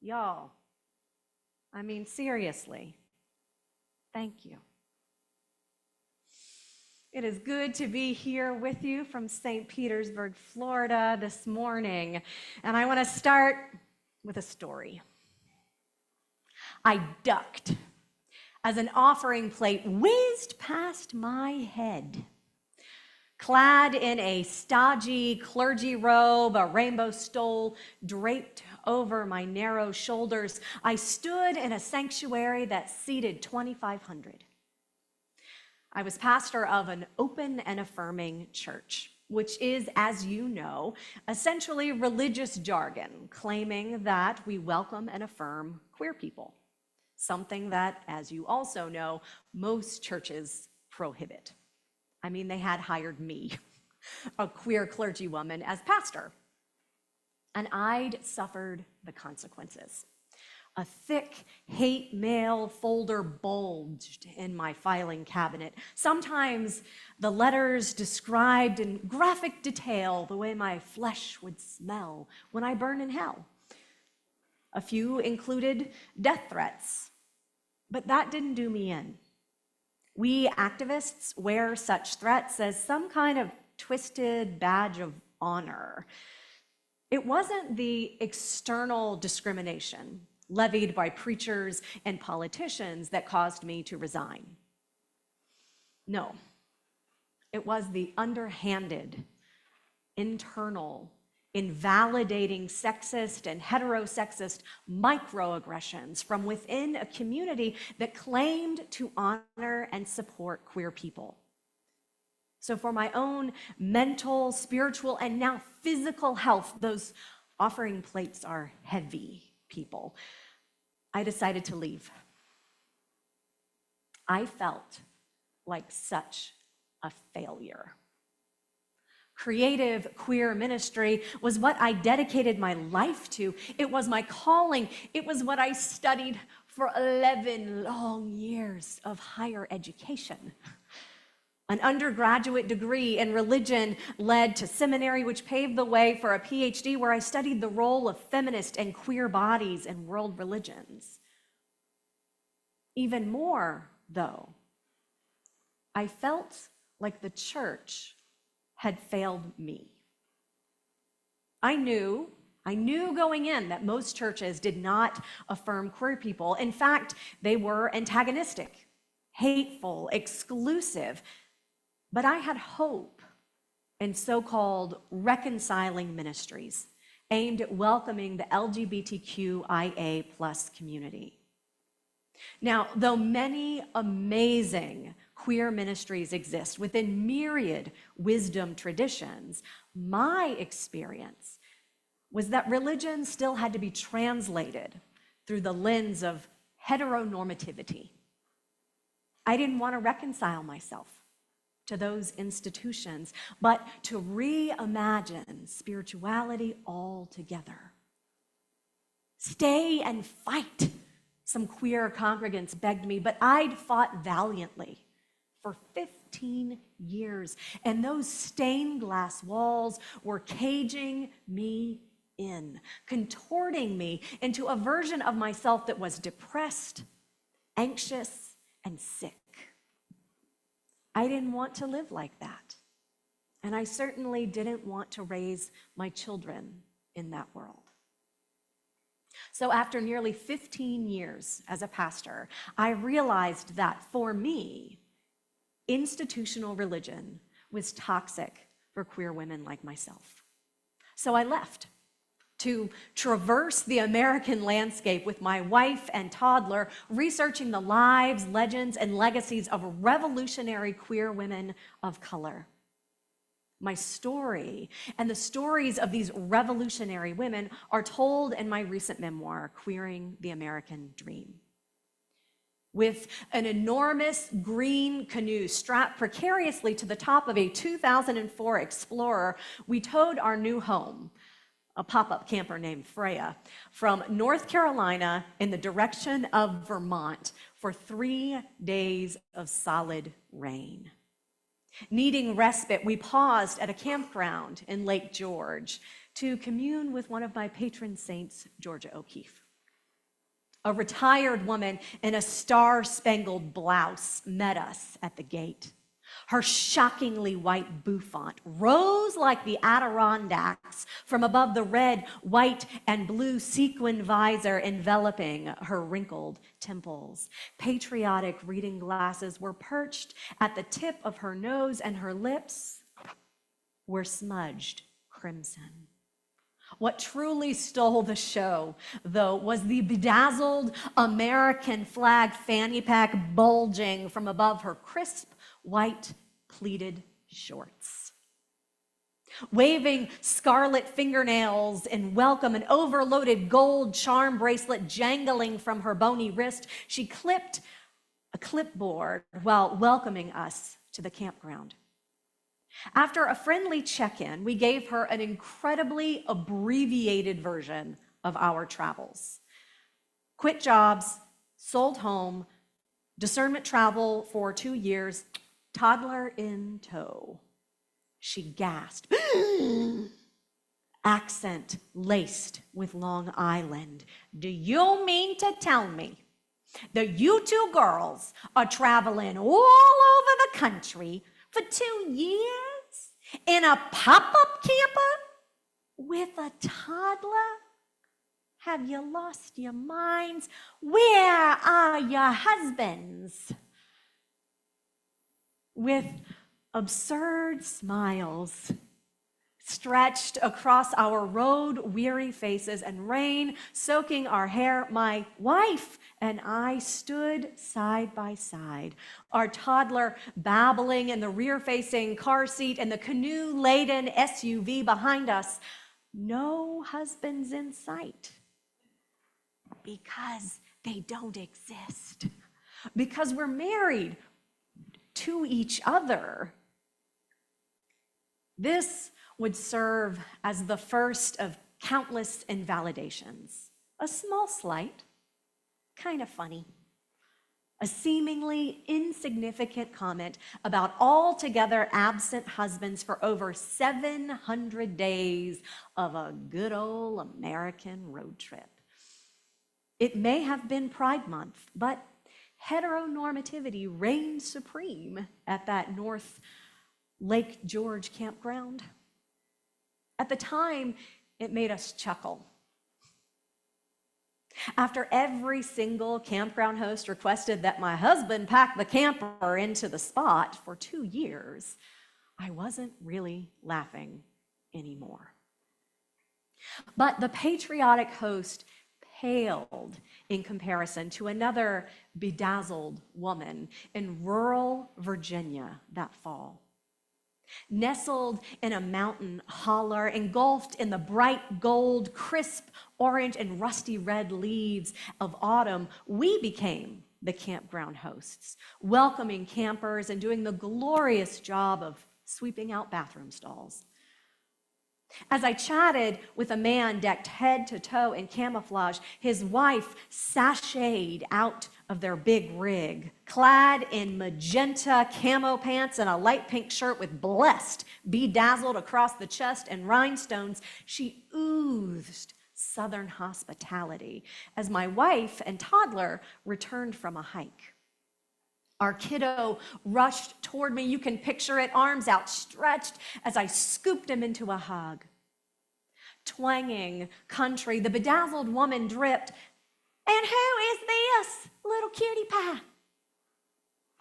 Y'all, I mean, seriously, thank you. It is good to be here with you from St. Petersburg, Florida this morning. And I want to start with a story. I ducked as an offering plate whizzed past my head. Clad in a stodgy clergy robe, a rainbow stole draped over my narrow shoulders, I stood in a sanctuary that seated 2,500. I was pastor of an open and affirming church, which is, as you know, essentially religious jargon claiming that we welcome and affirm queer people, something that, as you also know, most churches prohibit. I mean, they had hired me, a queer clergywoman, as pastor, and I'd suffered the consequences. A thick hate mail folder bulged in my filing cabinet. Sometimes the letters described in graphic detail the way my flesh would smell when I burn in hell. A few included death threats, but that didn't do me in. We activists wear such threats as some kind of twisted badge of honor. It wasn't the external discrimination levied by preachers and politicians that caused me to resign. No, it was the underhanded, internal, invalidating sexist and heterosexist microaggressions from within a community that claimed to honor and support queer people. So for my own mental, spiritual, and now physical health, those offering plates are heavy, people. I decided to leave. I felt like such a failure. Creative queer ministry was what I dedicated my life to. It was my calling. It was what I studied for 11 long years of higher education. An undergraduate degree in religion led to seminary, which paved the way for a PhD where I studied the role of feminist and queer bodies in world religions. Even more, though, I felt like the church had failed me. I knew going in that most churches did not affirm queer people. In fact, they were antagonistic, hateful, exclusive. But I had hope in so-called reconciling ministries aimed at welcoming the LGBTQIA+ community. Now, though many amazing queer ministries exist within myriad wisdom traditions, my experience was that religion still had to be translated through the lens of heteronormativity. I didn't want to reconcile myself to those institutions, but to reimagine spirituality altogether. Stay and fight, some queer congregants begged me, but I'd fought valiantly for 15 years, and those stained glass walls were caging me in, contorting me into a version of myself that was depressed, anxious, and sick. I didn't want to live like that, and I certainly didn't want to raise my children in that world. So after nearly 15 years as a pastor, I realized that for me, institutional religion was toxic for queer women like myself. So I left to traverse the American landscape with my wife and toddler, researching the lives, legends, and legacies of revolutionary queer women of color. My story and the stories of these revolutionary women are told in my recent memoir, Queering the American Dream. With an enormous green canoe strapped precariously to the top of a 2004 Explorer, we towed our new home, a pop-up camper named Freya, from North Carolina in the direction of Vermont for 3 days of solid rain. Needing respite, we paused at a campground in Lake George to commune with one of my patron saints, Georgia O'Keeffe. A retired woman in a star-spangled blouse met us at the gate. Her shockingly white bouffant rose like the Adirondacks from above the red, white, and blue sequin visor enveloping her wrinkled temples. Patriotic reading glasses were perched at the tip of her nose, and her lips were smudged crimson. What truly stole the show, though, was the bedazzled American flag fanny pack bulging from above her crisp, white pleated shorts. Waving scarlet fingernails in welcome, an overloaded gold charm bracelet jangling from her bony wrist, she clipped a clipboard while welcoming us to the campground. After a friendly check-in, we gave her an incredibly abbreviated version of our travels. Quit jobs, sold home, discernment travel for 2 years, toddler in tow. She gasped, accent laced with Long Island. Do you mean to tell me that you two girls are traveling all over the country for 2 years in a pop-up camper with a toddler? Have you lost your minds? Where are your husbands? With absurd smiles stretched across our road-weary faces and rain soaking our hair, my wife and I stood side by side, our toddler babbling in the rear-facing car seat and the canoe-laden SUV behind us. No husbands in sight, because they don't exist, because we're married to each other. This would serve as the first of countless invalidations. A small slight, kind of funny. A seemingly insignificant comment about altogether absent husbands for over 700 days of a good old American road trip. It may have been Pride Month, but heteronormativity reigned supreme at that North Lake George campground. At the time, it made us chuckle. After every single campground host requested that my husband pack the camper into the spot for 2 years, I wasn't really laughing anymore. But the patriotic host paled in comparison to another bedazzled woman in rural Virginia that fall. Nestled in a mountain holler, engulfed in the bright gold, crisp orange, and rusty red leaves of autumn, we became the campground hosts, welcoming campers and doing the glorious job of sweeping out bathroom stalls. As I chatted with a man decked head to toe in camouflage, his wife sashayed out of their big rig, clad in magenta camo pants and a light pink shirt with blessed bedazzled across the chest and rhinestones. She oozed Southern hospitality as my wife and toddler returned from a hike. Our kiddo rushed toward me. You can picture it, arms outstretched, as I scooped him into a hug. Twanging country, the bedazzled woman dripped, "And who is this little cutie pie?"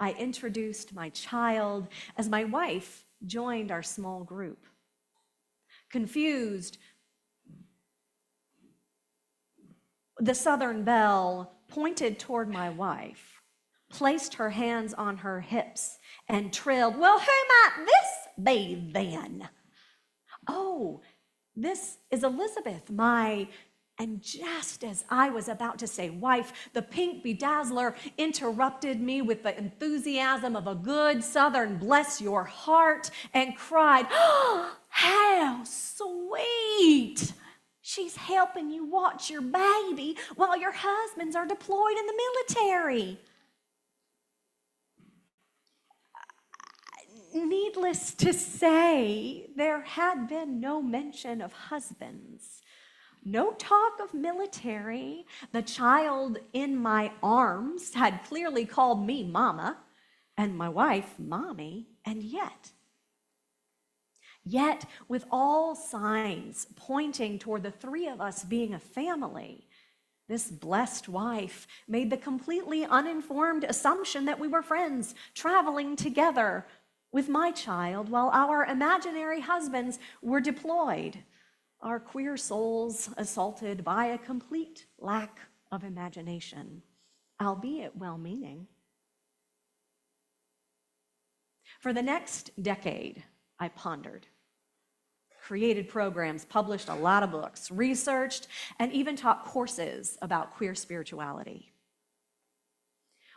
I introduced my child as my wife joined our small group. Confused, the Southern belle pointed toward my wife, placed her hands on her hips, and trilled, "Well, who might this be then?" "Oh, this is Elizabeth, my..." And just as I was about to say wife, the pink bedazzler interrupted me with the enthusiasm of a good Southern bless your heart and cried, "Oh, how sweet! She's helping you watch your baby while your husbands are deployed in the military." Needless to say, there had been no mention of husbands No talk of military. The child in my arms had clearly called me mama and my wife mommy, and yet with all signs pointing toward the three of us being a family, this blessed wife made the completely uninformed assumption that we were friends traveling together with my child while our imaginary husbands were deployed, our queer souls assaulted by a complete lack of imagination, albeit well-meaning. For the next decade, I pondered, created programs, published a lot of books, researched, and even taught courses about queer spirituality.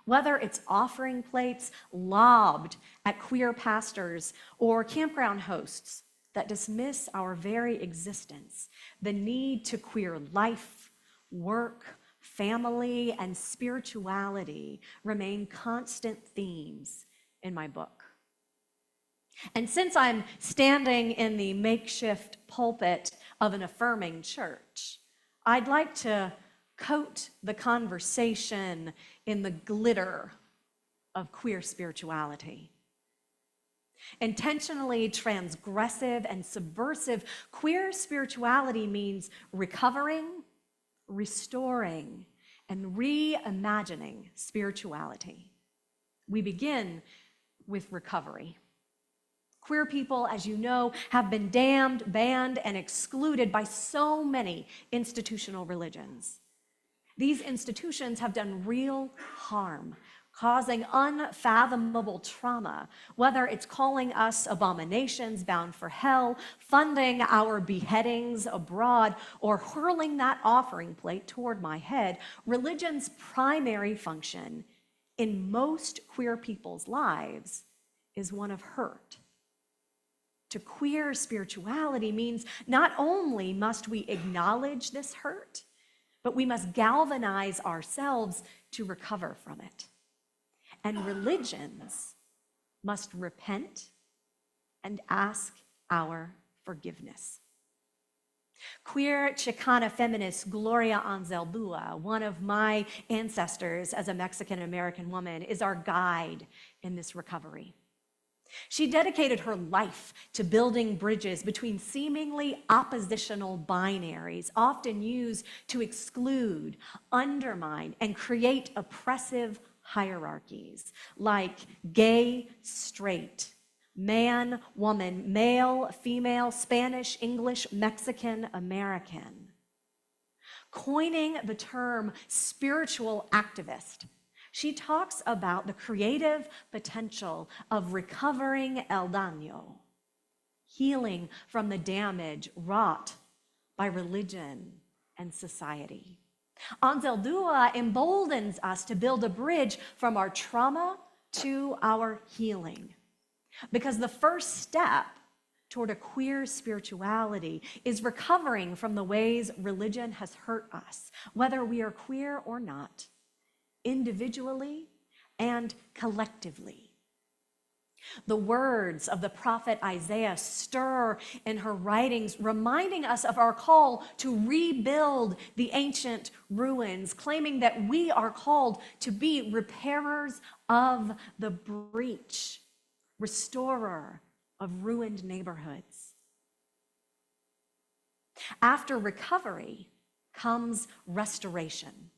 Whether it's offering plates lobbed at queer pastors or campground hosts that dismiss our very existence, the need to queer life, work, family, and spirituality remain constant themes in my book. And since I'm standing in the makeshift pulpit of an affirming church, I'd like to coat the conversation in the glitter of queer spirituality. Intentionally transgressive and subversive, queer spirituality means recovering, restoring, and reimagining spirituality. We begin with recovery. Queer people, as you know, have been damned, banned, and excluded by so many institutional religions. These institutions have done real harm, causing unfathomable trauma, whether it's calling us abominations bound for hell, funding our beheadings abroad, or hurling that offering plate toward my head. Religion's primary function in most queer people's lives is one of hurt. To queer spirituality means not only must we acknowledge this hurt, but we must galvanize ourselves to recover from it. And religions must repent and ask our forgiveness. Queer Chicana feminist Gloria Anzaldúa, one of my ancestors as a Mexican-American woman, is our guide in this recovery. She dedicated her life to building bridges between seemingly oppositional binaries, often used to exclude, undermine, and create oppressive hierarchies like gay, straight, man, woman, male, female, Spanish, English, Mexican, American. Coining the term spiritual activist, she talks about the creative potential of recovering el daño, healing from the damage wrought by religion and society. Anzaldúa emboldens us to build a bridge from our trauma to our healing. Because the first step toward a queer spirituality is recovering from the ways religion has hurt us, whether we are queer or not, individually and collectively. The words of the prophet Isaiah stir in her writings, reminding us of our call to rebuild the ancient ruins, claiming that we are called to be repairers of the breach, restorer of ruined neighborhoods. After recovery comes restoration.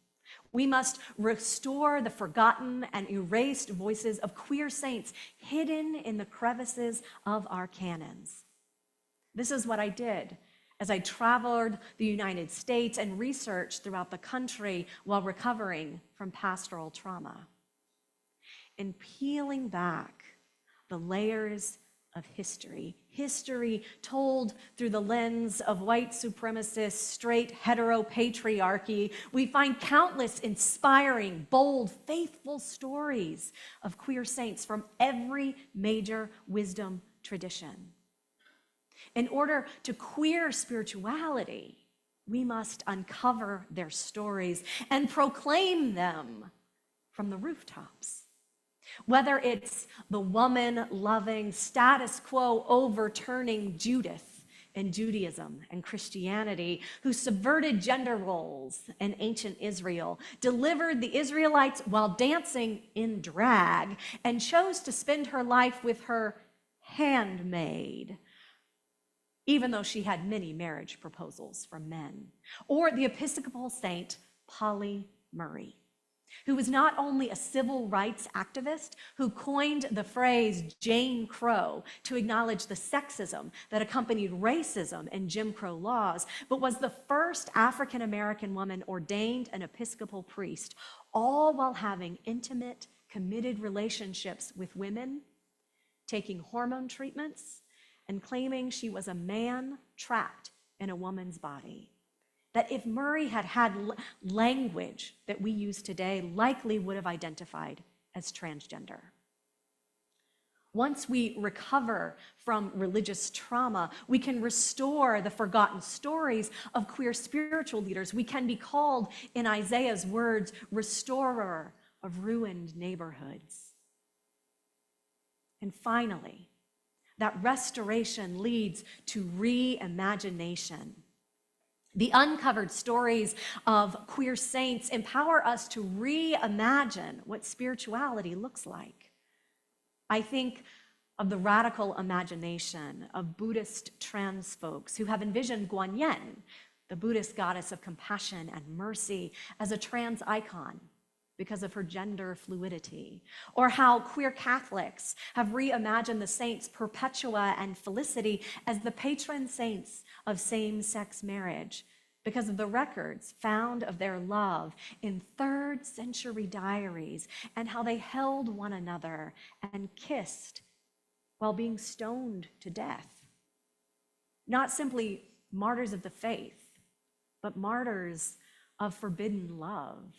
We must restore the forgotten and erased voices of queer saints hidden in the crevices of our canons. This is what I did as I traveled the United States and researched throughout the country while recovering from pastoral trauma. In peeling back the layers of history told through the lens of white supremacist, straight heteropatriarchy, we find countless inspiring, bold, faithful stories of queer saints from every major wisdom tradition. In order to queer spirituality, we must uncover their stories and proclaim them from the rooftops. Whether it's the woman-loving, status quo overturning Judith in Judaism and Christianity, who subverted gender roles in ancient Israel, delivered the Israelites while dancing in drag, and chose to spend her life with her handmaid, even though she had many marriage proposals from men. Or the Episcopal saint Polly Murray, who was not only a civil rights activist who coined the phrase Jane Crow to acknowledge the sexism that accompanied racism and Jim Crow laws, but was the first African-American woman ordained an Episcopal priest, all while having intimate, committed relationships with women, taking hormone treatments, and claiming she was a man trapped in a woman's body. That if Murray had had language that we use today, likely would have identified as transgender. Once we recover from religious trauma, we can restore the forgotten stories of queer spiritual leaders. We can be called, in Isaiah's words, restorer of ruined neighborhoods. And finally, that restoration leads to reimagination. The uncovered stories of queer saints empower us to reimagine what spirituality looks like. I think of the radical imagination of Buddhist trans folks who have envisioned Guanyin, the Buddhist goddess of compassion and mercy, as a trans icon because of her gender fluidity, or how queer Catholics have reimagined the saints Perpetua and Felicity as the patron saints of same-sex marriage because of the records found of their love in 3rd century diaries and how they held one another and kissed while being stoned to death. Not simply martyrs of the faith, but martyrs of forbidden love.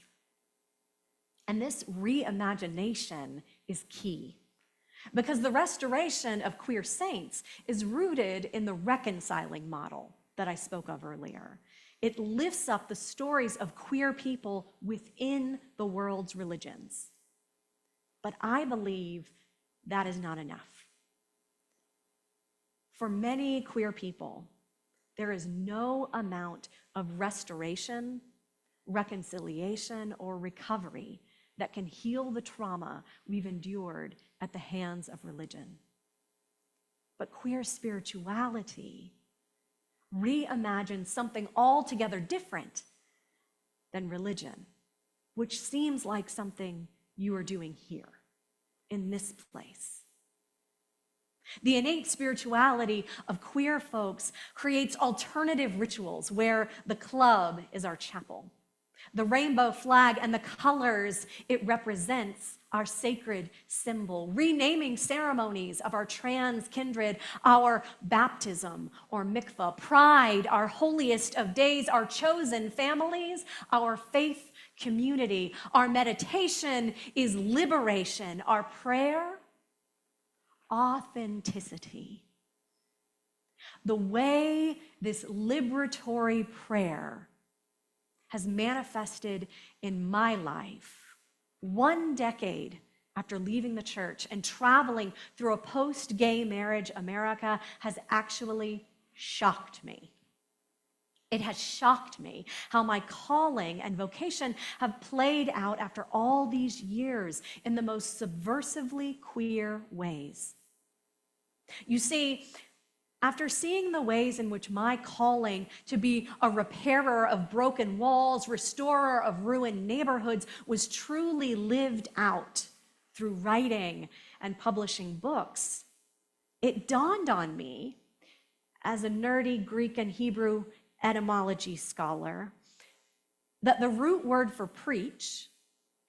And this reimagination is key because the restoration of queer saints is rooted in the reconciling model that I spoke of earlier. It lifts up the stories of queer people within the world's religions. But I believe that is not enough. For many queer people, there is no amount of restoration, reconciliation, or recovery that can heal the trauma we've endured at the hands of religion. But queer spirituality reimagines something altogether different than religion, which seems like something you are doing here, in this place. The innate spirituality of queer folks creates alternative rituals where the club is our chapel. The rainbow flag and the colors it represents our sacred symbol, renaming ceremonies of our trans kindred, our baptism or mikvah, pride, our holiest of days, our chosen families, our faith community. Our meditation is liberation, our prayer, authenticity. The way this liberatory prayer has manifested in my life, 1 decade after leaving the church and traveling through a post-gay marriage America, has actually shocked me. It has shocked me how my calling and vocation have played out after all these years in the most subversively queer ways. You see, after seeing the ways in which my calling to be a repairer of broken walls, restorer of ruined neighborhoods, was truly lived out through writing and publishing books, it dawned on me, as a nerdy Greek and Hebrew etymology scholar, that the root word for preach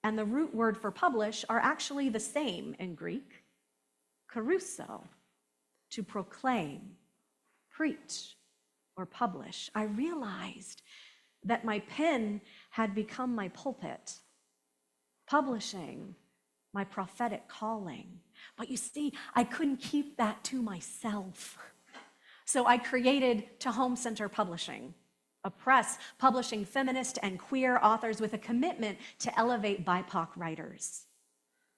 and the root word for publish are actually the same in Greek, kerusso, to proclaim, preach, or publish. I realized that my pen had become my pulpit, publishing my prophetic calling. But you see, I couldn't keep that to myself. So I created To Home Center Publishing, a press publishing feminist and queer authors with a commitment to elevate BIPOC writers.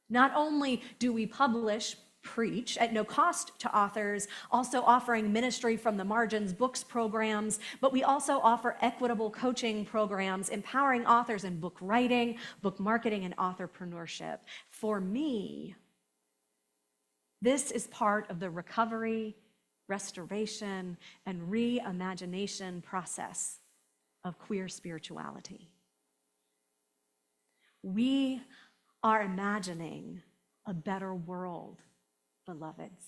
Not only do we publish preach at no cost to authors, also offering ministry from the margins, books programs, but we also offer equitable coaching programs, empowering authors in book writing, book marketing, and authorpreneurship. For me, this is part of the recovery, restoration, and reimagination process of queer spirituality. We are imagining a better world, beloveds.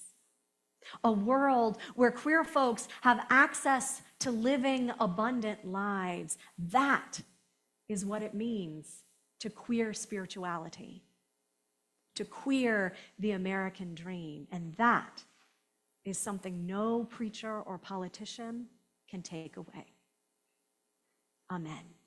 A world where queer folks have access to living abundant lives. That is what it means to queer spirituality, to queer the American dream. And that is something no preacher or politician can take away. Amen.